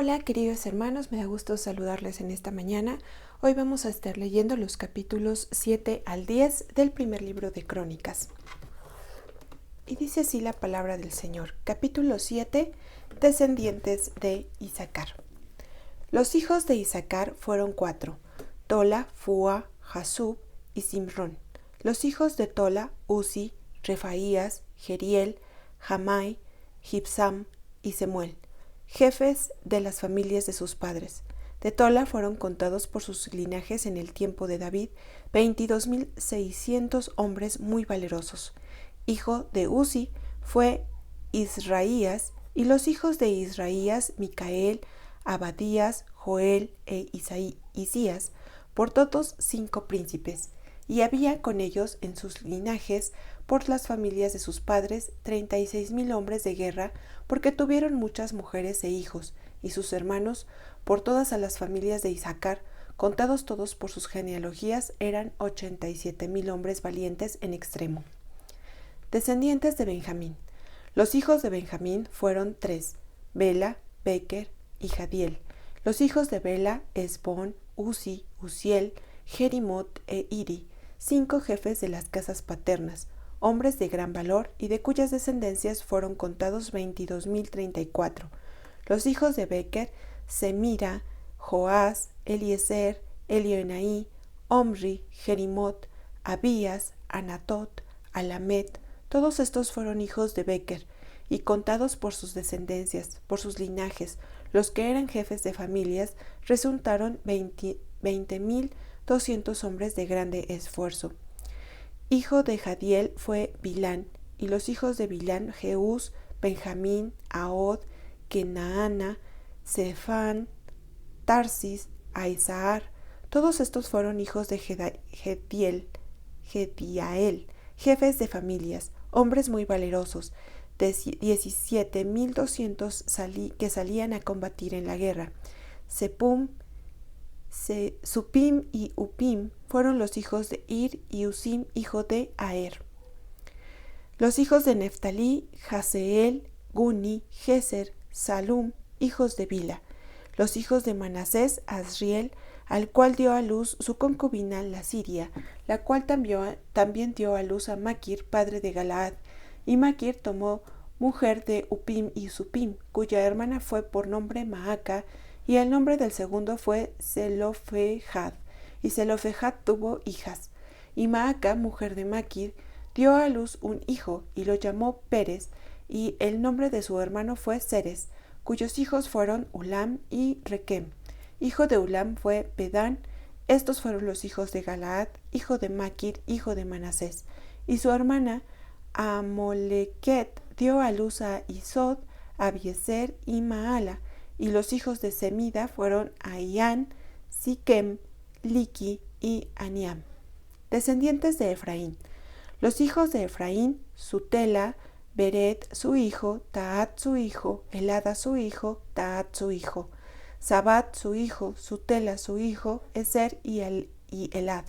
Hola queridos hermanos, me da gusto saludarles en esta mañana. Hoy vamos a estar leyendo los capítulos 7 al 10 del primer libro de Crónicas. Y dice así la palabra del Señor. Capítulo 7, descendientes de Isaacar. Los hijos de Isaacar fueron 4, Tola, Fua, Jasub y Simrón. Los hijos de Tola, Uzi, Refaías, Jeriel, Jamai, Jibsam y Semuel, jefes de las familias de sus padres. De Tola fueron contados por sus linajes en el tiempo de David 22.600 hombres muy valerosos. Hijo de Uzi fue Israías, y los hijos de Israías, Micael, Abadías, Joel e Isías, por todos 5 príncipes, y había con ellos en sus linajes, por las familias de sus padres, 36.000 hombres de guerra, porque tuvieron muchas mujeres e hijos, y sus hermanos, por todas a las familias de Isaacar, contados todos por sus genealogías, eran 87.000 hombres valientes en extremo. Descendientes de Benjamín. Los hijos de Benjamín fueron 3, Bela, Beker y Jadiel. Los hijos de Bela, Esbón, Uzi, Uziel, Jerimot e Iri, 5 jefes de las casas paternas, hombres de gran valor y de cuyas descendencias fueron contados 22.034. Los hijos de Beker, Semira, Joás, Eliezer, Elioenai, Omri, Jerimot, Abías, Anatot, Alamet. Todos estos fueron hijos de Beker, y contados por sus descendencias, por sus linajes, los que eran jefes de familias, resultaron 20.200 hombres de grande esfuerzo. Hijo de Jadiel fue Bilán, y los hijos de Bilán, Jeús, Benjamín, Ahod, Kenaana, Zephán, Tarsis, Aizahar. Todos estos fueron hijos de Jediael, jefes de familias, hombres muy valerosos, de 17.200 que salían a combatir en la guerra. Supim y Upim fueron los hijos de Ir, y Usim, hijo de Aer. Los hijos de Neftalí, Jaseel, Guni, Geser, Salum, hijos de Bila. Los hijos de Manasés, Asriel, al cual dio a luz su concubina la Siria, la cual también dio a luz a Maquir, padre de Galaad, y Maquir tomó mujer de Upim y Supim, cuya hermana fue por nombre Maaca, y el nombre del segundo fue Zelofehad, y Zelofehad tuvo hijas. Y Maaca, mujer de Maquir, dio a luz un hijo, y lo llamó Pérez, y el nombre de su hermano fue Seres, cuyos hijos fueron Ulam y Requem. Hijo de Ulam fue Pedán. Estos fueron los hijos de Galaad, hijo de Maquir, hijo de Manasés. Y su hermana Amolequet dio a luz a Isod, Abiezer y Maala. Y los hijos de Semida fueron Ahián, Siquem, Liqui y Aniam. Descendientes de Efraín. Los hijos de Efraín, Sutela, Beret su hijo, Taat su hijo, Elada su hijo, Taat su hijo, Sabat su hijo, Sutela su hijo, Ezer y Elad.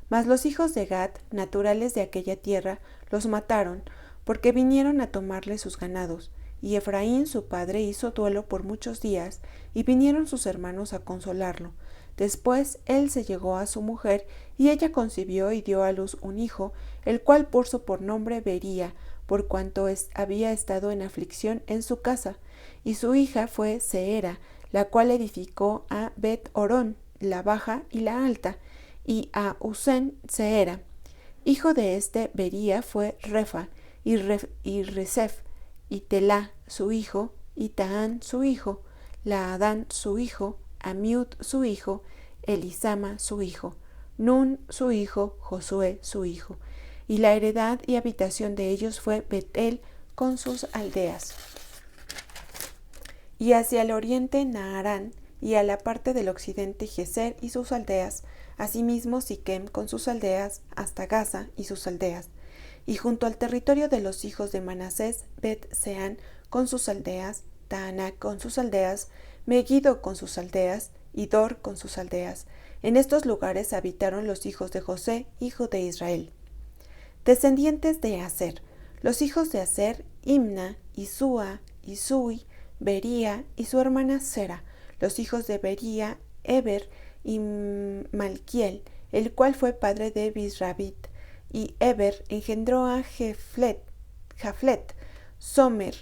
Mas los hijos de Gad, naturales de aquella tierra, los mataron, porque vinieron a tomarle sus ganados. Y Efraín su padre hizo duelo por muchos días, y vinieron sus hermanos a consolarlo. Después él se llegó a su mujer, y ella concibió y dio a luz un hijo, el cual puso por nombre Bería, por cuanto había estado en aflicción en su casa. Y su hija fue Seera, la cual edificó a Bet-Orón, la baja y la alta, y a Usén Seera. Hijo de este Bería fue Refa, y Resef, y Telá su hijo, y Taán su hijo, Laadán su hijo, Amiud su hijo, Elisama su hijo, Nun su hijo, Josué su hijo. Y la heredad y habitación de ellos fue Betel con sus aldeas. Y hacia el oriente Naharán, y a la parte del occidente Geser y sus aldeas, asimismo Siquem con sus aldeas, hasta Gaza y sus aldeas. Y junto al territorio de los hijos de Manasés, Bet-Seán con sus aldeas, Taanac con sus aldeas, Megiddo con sus aldeas, y Dor con sus aldeas. En estos lugares habitaron los hijos de José, hijo de Israel. Descendientes de Aser. Los hijos de Aser, Imna, Isúa, Isui, Bería y su hermana Sera. Los hijos de Bería, Eber y Malquiel, el cual fue padre de Bisrabit. Y Eber engendró a Jaflet, Somer,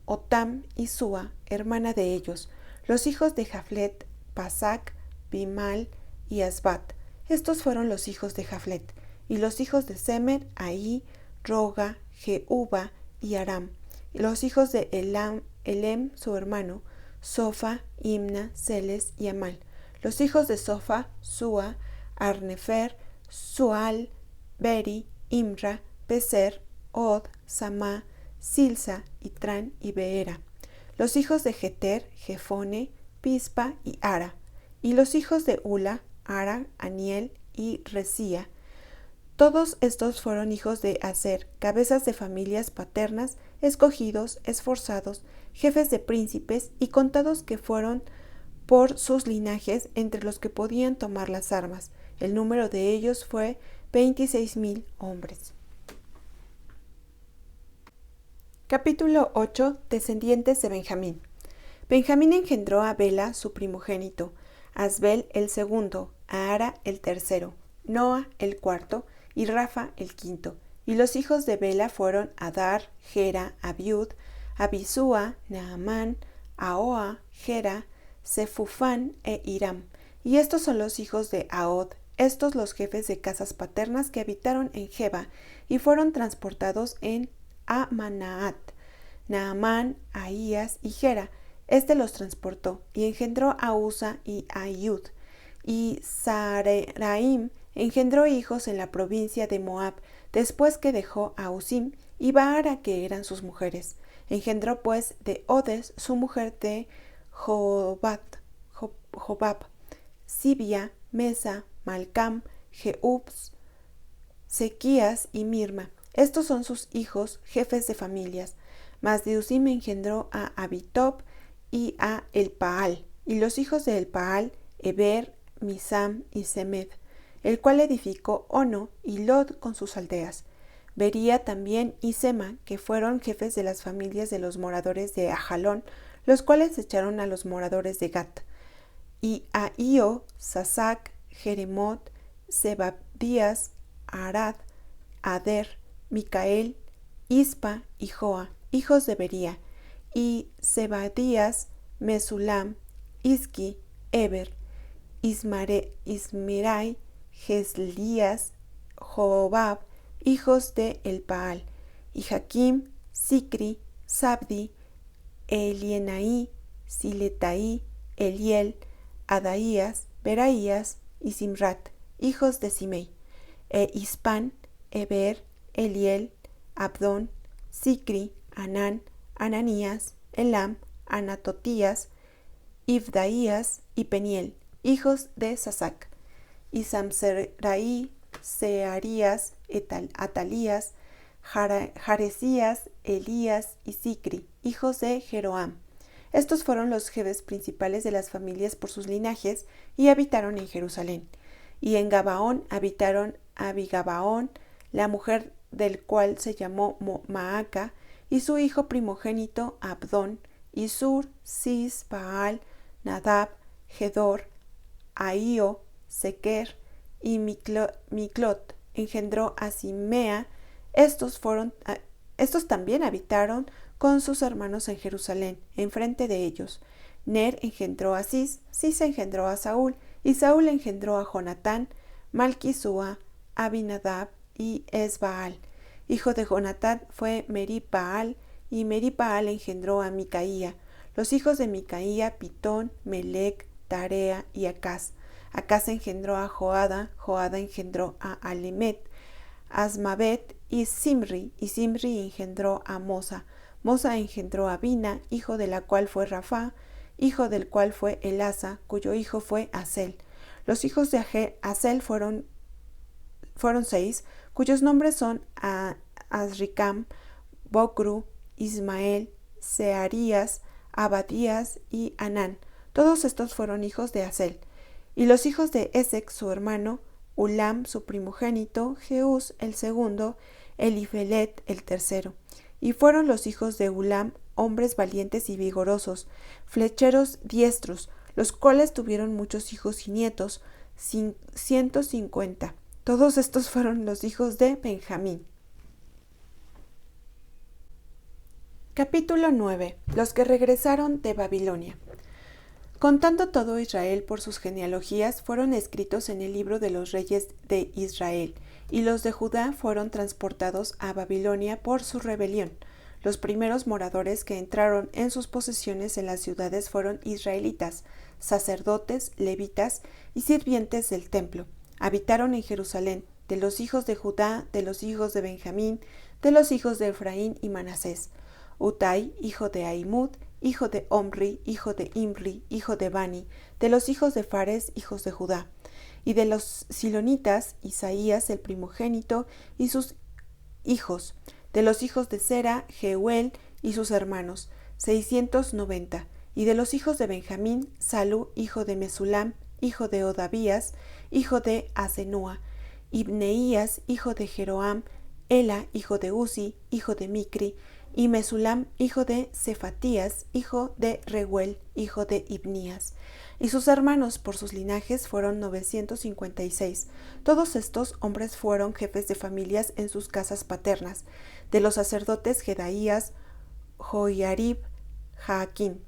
Otam y Sua, hermana de ellos. Los hijos de Jaflet, Pasac, Bimal y Asbat. Estos fueron los hijos de Jaflet. Y los hijos de Semer, Ahí, Roga, Jehuba y Aram. Y los hijos de Elem, su hermano, Sofa, Imna, Celes y Amal. Los hijos de Sofa, Sua, Arnefer, Sual, Beri, Imra, Beser, Od, Samá, Silsa, Itran y Beera. Los hijos de Jeter, Jefone, Pispa y Ara. Y los hijos de Ula, Ara, Aniel y Resía. Todos estos fueron hijos de Aser, cabezas de familias paternas, escogidos, esforzados, jefes de príncipes y contados que fueron por sus linajes entre los que podían tomar las armas. El número de ellos fue 26,000 hombres. Capítulo 8. Descendientes de Benjamín. Benjamín engendró a Bela, su primogénito, a Asbel el segundo, a Ara el tercero, Noa el cuarto y Rafa el quinto. Y los hijos de Bela fueron Adar, Gera, Abiud, Abisúa, Naamán, Ahoa, Gera, Sefufán e Hiram. Y estos son los hijos de Ahod, estos los jefes de casas paternas que habitaron en Geba y fueron transportados a Manaat. Naamán, Ahías y Gera. Este los transportó y engendró a Usa y a Iud. Y Saraim engendró hijos en la provincia de Moab, después que dejó a Usim y Baara, que eran sus mujeres. Engendró pues de Odes, su mujer, de Jobab, Sibia, Mesa, Malcam, Jeubs, Sequías y Mirma. Estos son sus hijos, jefes de familias. Mas de Usim engendró a Abitob y a Elpaal. Y los hijos de Elpaal, Eber, Misam y Semed, el cual edificó Ono y Lod con sus aldeas. Bería también y Sema, que fueron jefes de las familias de los moradores de Ajalón, los cuales echaron a los moradores de Gat. Y a Io, Sasac, Jeremot, Sebadías, Arad, Ader, Micael, Ispa y Joa, hijos de Bería, y Sebadías, Mesulam, Isqui, Eber, Ismerai, Geslías, Jobab, hijos de Elpaal, y Jaquim, Sicri, Sabdi, Elienaí, Siletaí, Eliel, Adaías, Beraías y Simrat, hijos de Simei, Ispan, Eber, Eliel, Abdón, Sicri, Anán, Ananías, Elam, Anatotías, Ibdaías y Peniel, hijos de Sasac, y Samseraí, Searías, Atalías, Jaresías, Elías y Sicri, hijos de Jeroam. Estos fueron los jefes principales de las familias por sus linajes y habitaron en Jerusalén. Y en Gabaón habitaron Abigabaón, la mujer del cual se llamó Maaca, y su hijo primogénito Abdón, y Sur, Cis, Baal, Nadab, Gedor, Ahío, Sequer y Miclot engendró a Simea. Estos también habitaron con sus hermanos en Jerusalén, enfrente de ellos. Ner engendró a Cis, Cis engendró a Saúl, y Saúl engendró a Jonatán, Malquisúa, Abinadab y Esbaal. Hijo de Jonatán fue Merib-Baal, y Merib-Baal engendró a Micaía. Los hijos de Micaía, Pitón, Melec, Tarea y Acaz. Acaz engendró a Joada, Joada engendró a Alemet, Asmabet y Simri engendró a Mosa. Mosa engendró a Bina, hijo de la cual fue Rafá, hijo del cual fue Elasa, cuyo hijo fue Asel. Los hijos de Asel fueron 6, cuyos nombres son Azricam, Bocru, Ismael, Searías, Abadías y Anán. Todos estos fueron hijos de Asel. Y los hijos de Esec, su hermano, Ulam, su primogénito, Jeús, el segundo, Elifelet, el tercero. Y fueron los hijos de Ulam, hombres valientes y vigorosos, flecheros diestros, los cuales tuvieron muchos hijos y nietos, 150. Todos estos fueron los hijos de Benjamín. Capítulo 9. Los que regresaron de Babilonia. Contando todo Israel por sus genealogías, fueron escritos en el libro de los reyes de Israel, y los de Judá fueron transportados a Babilonia por su rebelión. Los primeros moradores que entraron en sus posesiones en las ciudades fueron israelitas, sacerdotes, levitas y sirvientes del templo. Habitaron en Jerusalén, de los hijos de Judá, de los hijos de Benjamín, de los hijos de Efraín y Manasés. Utai, hijo de Ahimud, hijo de Omri, hijo de Imri, hijo de Bani, de los hijos de Fares, hijos de Judá. Y de los silonitas, Isaías el primogénito y sus hijos. De los hijos de Sera, Jeuel y sus hermanos, 690. Y de los hijos de Benjamín, Salu, hijo de Mesulam, hijo de Odavías, hijo de Asenúa, Ibneías, hijo de Jeroam, Ela, hijo de Uzi, hijo de Micri, y Mesulam, hijo de Cefatías, hijo de Reuel, hijo de Ibnías. Y sus hermanos por sus linajes fueron 956. Todos estos hombres fueron jefes de familias en sus casas paternas. De los sacerdotes Jedaías, Joiarib, Jaaquín,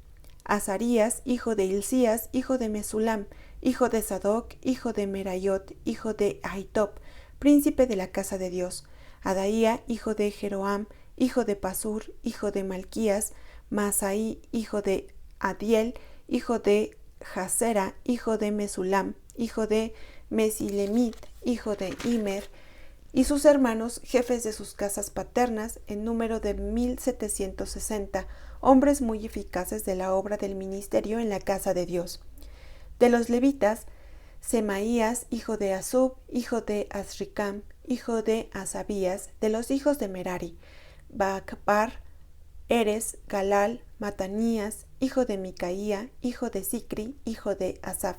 Azarías, hijo de Hilcías, hijo de Mesulam, hijo de Sadoc, hijo de Merayot, hijo de Ahitob, príncipe de la casa de Dios, Adaía, hijo de Jeroam, hijo de Pasur, hijo de Malquías, Masaí, hijo de Adiel, hijo de Jasera, hijo de Mesulam, hijo de Mesilemit, hijo de Imer, y sus hermanos, jefes de sus casas paternas, en número de 1760, hombres muy eficaces de la obra del ministerio en la casa de Dios. De los levitas, Semaías, hijo de Asub, hijo de Azricam, hijo de Asabías, de los hijos de Merari, Bacbar, Eres, Galal, Matanías, hijo de Micaía, hijo de Sicri, hijo de Asaf.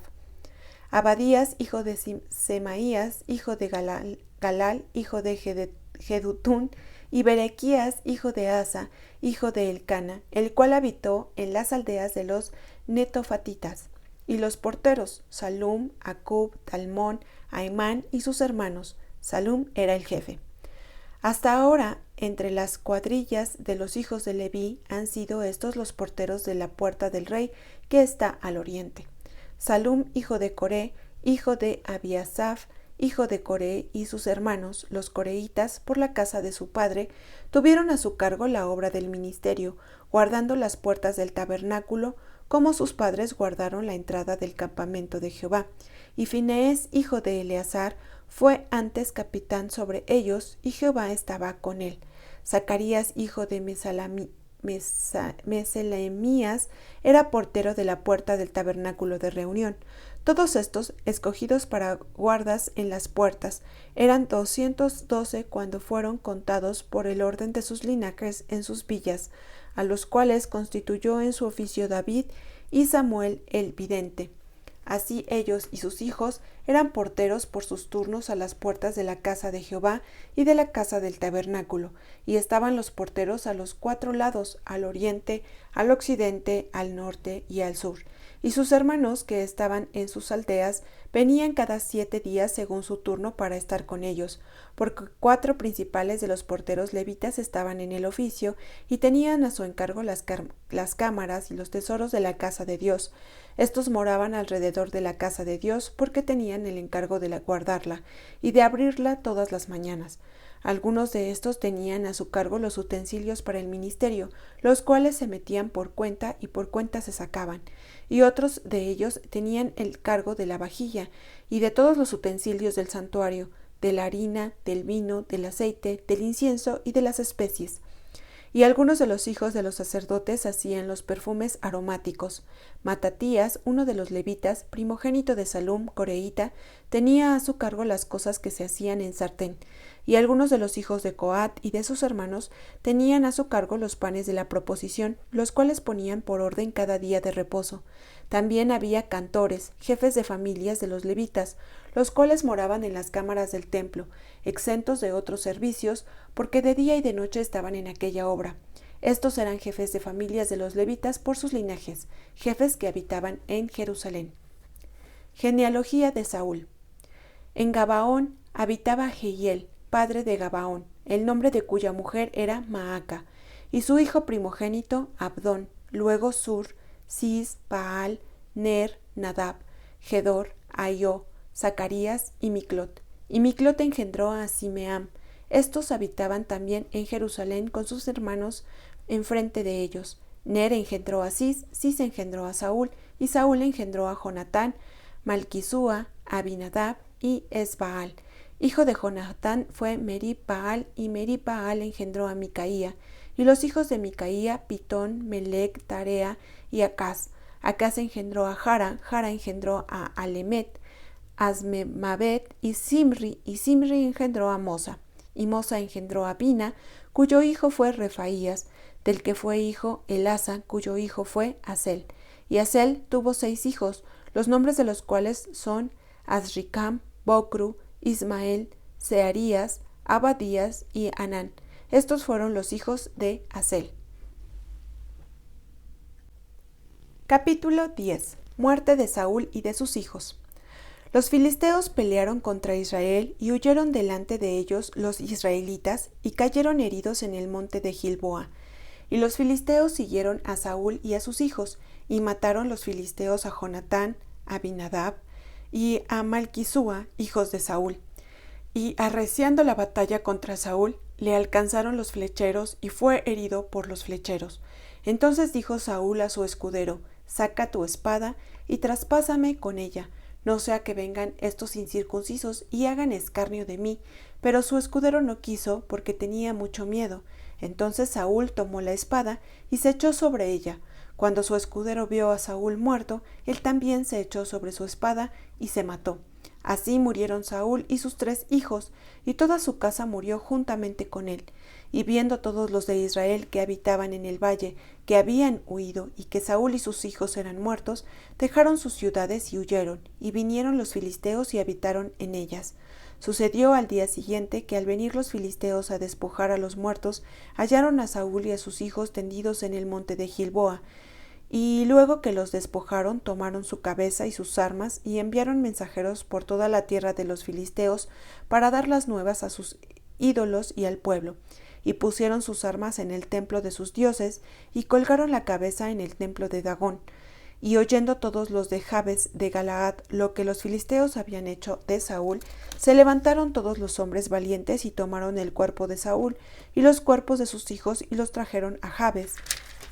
Abadías, hijo de Semaías, hijo de Galal, hijo de Jedutún, y Berequías, hijo de Asa, hijo de Elcana, el cual habitó en las aldeas de los netofatitas. Y los porteros, Salum, Acub, Talmón, Aimán y sus hermanos. Salum era el jefe. Hasta ahora, entre las cuadrillas de los hijos de Leví han sido estos los porteros de la puerta del rey que está al oriente. Salum, hijo de Coré, hijo de Abiasaf, hijo de Coré, y sus hermanos, los coreitas, por la casa de su padre, tuvieron a su cargo la obra del ministerio, guardando las puertas del tabernáculo, como sus padres guardaron la entrada del campamento de Jehová. Y Finees, hijo de Eleazar, fue antes capitán sobre ellos, y Jehová estaba con él. Zacarías, hijo de Meselemías, era portero de la puerta del tabernáculo de reunión. Todos estos, escogidos para guardas en las puertas, eran 212 cuando fueron contados por el orden de sus linajes en sus villas, a los cuales constituyó en su oficio David y Samuel el vidente. Así ellos y sus hijos eran porteros por sus turnos a las puertas de la casa de Jehová y de la casa del tabernáculo, y estaban los porteros a los 4 lados, al oriente, al occidente, al norte y al sur. Y sus hermanos que estaban en sus aldeas venían cada 7 días según su turno para estar con ellos, porque 4 principales de los porteros levitas estaban en el oficio y tenían a su encargo las cámaras y los tesoros de la casa de Dios. Estos moraban alrededor de la casa de Dios porque tenían el encargo de guardarla y de abrirla todas las mañanas. Algunos de estos tenían a su cargo los utensilios para el ministerio, los cuales se metían por cuenta y por cuenta se sacaban, y otros de ellos tenían el cargo de la vajilla y de todos los utensilios del santuario, de la harina, del vino, del aceite, del incienso y de las especies. Y algunos de los hijos de los sacerdotes hacían los perfumes aromáticos. Matatías, uno de los levitas, primogénito de Salum, coreíta, tenía a su cargo las cosas que se hacían en sartén. Y algunos de los hijos de Coat y de sus hermanos tenían a su cargo los panes de la proposición, los cuales ponían por orden cada día de reposo. También había cantores, jefes de familias de los levitas, los cuales moraban en las cámaras del templo, exentos de otros servicios, porque de día y de noche estaban en aquella obra. Estos eran jefes de familias de los levitas por sus linajes, jefes que habitaban en Jerusalén. Genealogía de Saúl. En Gabaón habitaba Jehiel, padre de Gabaón, el nombre de cuya mujer era Maaca, y su hijo primogénito Abdón, luego Sur, Cis, Baal, Ner, Nadab, Gedor, Aió, Zacarías y Miclot. Y Miclot engendró a Simeam. Estos habitaban también en Jerusalén con sus hermanos enfrente de ellos. Ner engendró a Cis, Cis engendró a Saúl, y Saúl engendró a Jonatán, Malquisúa, Abinadab y Esbaal. Hijo de Jonatán fue Merib-Baal, y Merib-Baal engendró a Micaía. Y los hijos de Micaía, Pitón, Melec, Tarea y Acaz. Acaz engendró a Jara, Jara engendró a Alemet, Asmemabet y Simri engendró a Mosa. Y Mosa engendró a Bina, cuyo hijo fue Refaías, del que fue hijo Elasa, cuyo hijo fue Asel. Y Asel tuvo 6 hijos, los nombres de los cuales son Azricam, Bocru, Ismael, Searías, Abadías y Anán. Estos fueron los hijos de Asel. Capítulo 10. Muerte de Saúl y de sus hijos. Los filisteos pelearon contra Israel y huyeron delante de ellos los israelitas y cayeron heridos en el monte de Gilboa. Y los filisteos siguieron a Saúl y a sus hijos, y mataron los filisteos a Jonatán, a Abinadab y a Malquisúa, hijos de Saúl. Y arreciando la batalla contra Saúl, le alcanzaron los flecheros y fue herido por los flecheros. Entonces dijo Saúl a su escudero: saca tu espada y traspásame con ella, no sea que vengan estos incircuncisos y hagan escarnio de mí. Pero su escudero no quiso, porque tenía mucho miedo. Entonces Saúl tomó la espada y se echó sobre ella. Cuando su escudero vio a Saúl muerto, él también se echó sobre su espada y se mató. Así murieron Saúl y sus 3 hijos, y toda su casa murió juntamente con él. Y viendo todos los de Israel que habitaban en el valle, que habían huido, y que Saúl y sus hijos eran muertos, dejaron sus ciudades y huyeron, y vinieron los filisteos y habitaron en ellas. Sucedió al día siguiente que al venir los filisteos a despojar a los muertos, hallaron a Saúl y a sus hijos tendidos en el monte de Gilboa. Y luego que los despojaron, tomaron su cabeza y sus armas, y enviaron mensajeros por toda la tierra de los filisteos para dar las nuevas a sus ídolos y al pueblo. Y pusieron sus armas en el templo de sus dioses, y colgaron la cabeza en el templo de Dagón. Y oyendo todos los de Jabes de Galaad lo que los filisteos habían hecho de Saúl, se levantaron todos los hombres valientes y tomaron el cuerpo de Saúl y los cuerpos de sus hijos y los trajeron a Jabes.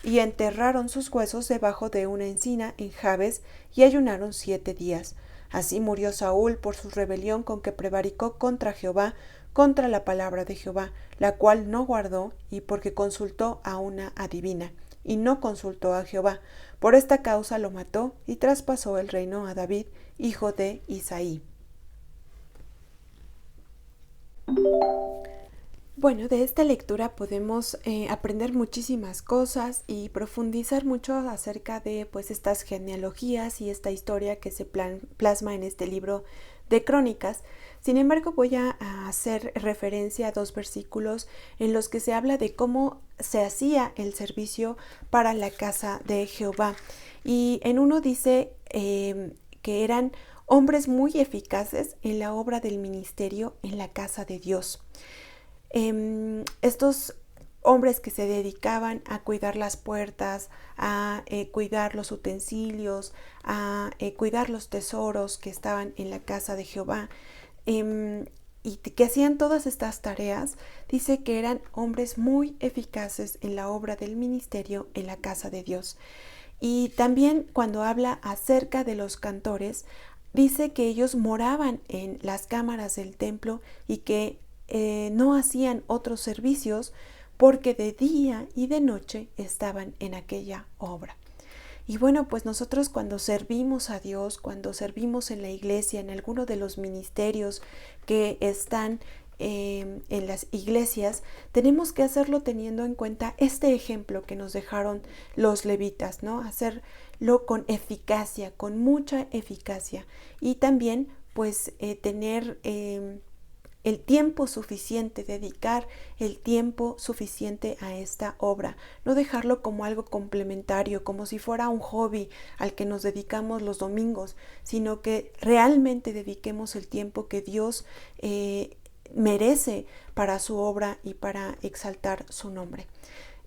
Y enterraron sus huesos debajo de una encina en Jabes y ayunaron 7 días. Así murió Saúl por su rebelión con que prevaricó contra Jehová, contra la palabra de Jehová, la cual no guardó, y porque consultó a una adivina, y no consultó a Jehová. Por esta causa lo mató y traspasó el reino a David, hijo de Isaí. Bueno, de esta lectura podemos aprender muchísimas cosas y profundizar mucho acerca de estas genealogías y esta historia que se plasma en este libro de Crónicas. Sin embargo, voy a hacer referencia a 2 versículos en los que se habla de cómo se hacía el servicio para la casa de Jehová. Y en uno dice que eran hombres muy eficaces en la obra del ministerio en la casa de Dios. Estos hombres que se dedicaban a cuidar las puertas, a cuidar los utensilios, a cuidar los tesoros que estaban en la casa de Jehová, y que hacían todas estas tareas, dice que eran hombres muy eficaces en la obra del ministerio en la casa de Dios. Y también cuando habla acerca de los cantores, dice que ellos moraban en las cámaras del templo y que no hacían otros servicios porque de día y de noche estaban en aquella obra. Y bueno, pues nosotros cuando servimos a Dios, cuando servimos en la iglesia, en alguno de los ministerios que están en las iglesias, tenemos que hacerlo teniendo en cuenta este ejemplo que nos dejaron los levitas, ¿no? Hacerlo con eficacia, con mucha eficacia, y también tener el tiempo suficiente, dedicar el tiempo suficiente a esta obra, no dejarlo como algo complementario, como si fuera un hobby al que nos dedicamos los domingos, sino que realmente dediquemos el tiempo que Dios merece para su obra y para exaltar su nombre.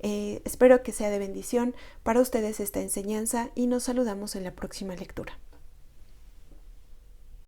Espero que sea de bendición para ustedes esta enseñanza y nos saludamos en la próxima lectura.